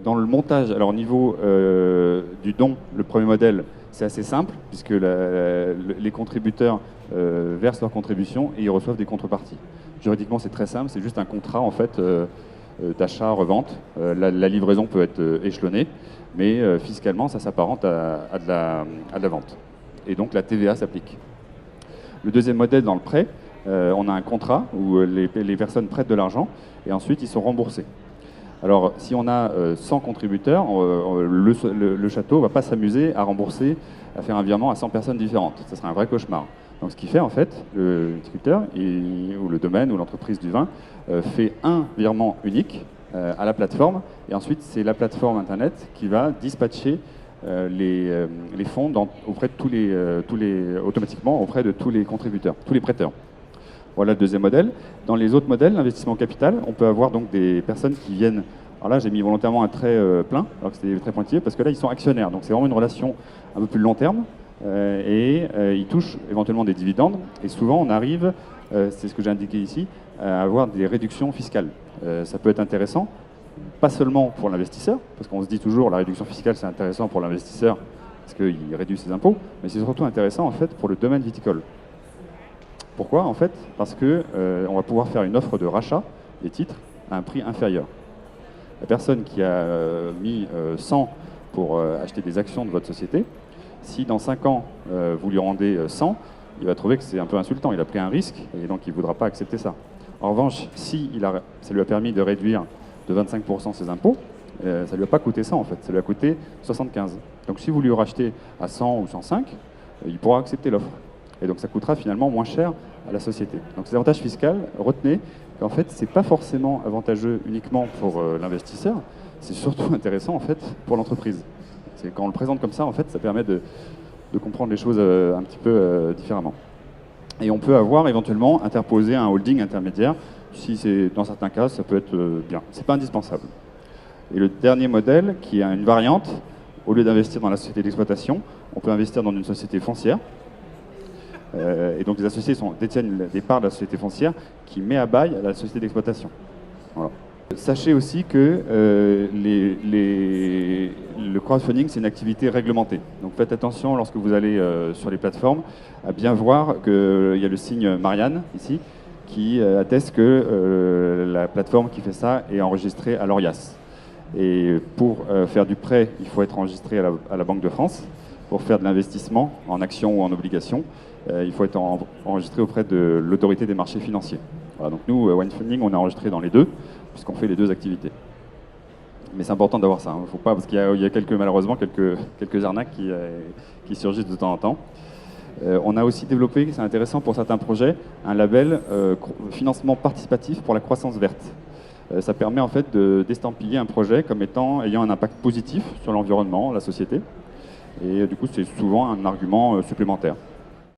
Dans le montage, alors au niveau du don, le premier modèle, c'est assez simple, puisque les contributeurs versent leur contribution et ils reçoivent des contreparties. Juridiquement, c'est très simple, c'est juste un contrat en fait d'achat-revente. La livraison peut être échelonnée, mais fiscalement, ça s'apparente à de la vente. Et donc la TVA s'applique. Le deuxième modèle, dans le prêt, on a un contrat où les personnes prêtent de l'argent et ensuite ils sont remboursés. Alors, si on a 100 contributeurs, le château ne va pas s'amuser à rembourser, à faire un virement à 100 personnes différentes. Ça serait un vrai cauchemar. Donc, ce qui fait, en fait, le viticulteur, ou le domaine, ou l'entreprise du vin, fait un virement unique à la plateforme. Et ensuite, c'est la plateforme Internet qui va dispatcher les fonds auprès de automatiquement auprès de tous les contributeurs, tous les prêteurs. Voilà le deuxième modèle. Dans les autres modèles, l'investissement capital, on peut avoir donc des personnes qui viennent. Alors là, j'ai mis volontairement un trait plein, alors que c'était très pointillé, parce que là, ils sont actionnaires. Donc c'est vraiment une relation un peu plus long terme. Ils touchent éventuellement des dividendes. Et souvent, on arrive, c'est ce que j'ai indiqué ici, à avoir des réductions fiscales. Ça peut être intéressant, pas seulement pour l'investisseur, parce qu'on se dit toujours la réduction fiscale, c'est intéressant pour l'investisseur, parce qu'il réduit ses impôts, mais c'est surtout intéressant en fait pour le domaine viticole. Pourquoi en fait? Parce que on va pouvoir faire une offre de rachat des titres à un prix inférieur. La personne qui a mis 100 pour acheter des actions de votre société, si dans 5 ans vous lui rendez 100, il va trouver que c'est un peu insultant, il a pris un risque et donc il ne voudra pas accepter ça. En revanche, si ça lui a permis de réduire de 25% ses impôts, ça ne lui a pas coûté ça en fait, ça lui a coûté 75. Donc si vous lui rachetez à 100 ou 105, il pourra accepter l'offre. Et donc ça coûtera finalement moins cher à la société. Donc ces avantages fiscaux, retenez qu'en fait, ce n'est pas forcément avantageux uniquement pour l'investisseur, c'est surtout intéressant en fait pour l'entreprise. Quand on le présente comme ça, en fait, ça permet de comprendre les choses un petit peu différemment. Et on peut avoir éventuellement interposé un holding intermédiaire, si c'est dans certains cas, ça peut être bien. Ce n'est pas indispensable. Et le dernier modèle, qui est une variante, au lieu d'investir dans la société d'exploitation, on peut investir dans une société foncière. Et donc les associés détiennent des parts de la société foncière qui met à bail la société d'exploitation. Voilà. Sachez aussi que le crowdfunding, c'est une activité réglementée. Donc faites attention lorsque vous allez sur les plateformes à bien voir qu'il y a le signe Marianne ici qui atteste que la plateforme qui fait ça est enregistrée à l'ORIAS. Et pour faire du prêt, il faut être enregistré à la Banque de France. Pour faire de l'investissement en actions ou en obligations, il faut être enregistré auprès de l'autorité des marchés financiers. Voilà, donc nous, Winefunding, on est enregistré dans les deux, puisqu'on fait les deux activités. Mais c'est important d'avoir ça, faut pas, parce qu'il y a malheureusement quelques arnaques qui surgissent de temps en temps. On a aussi développé, c'est intéressant pour certains projets, un label financement participatif pour la croissance verte. Ça permet en fait d'estampiller un projet comme ayant un impact positif sur l'environnement, la société. Et du coup, c'est souvent un argument supplémentaire.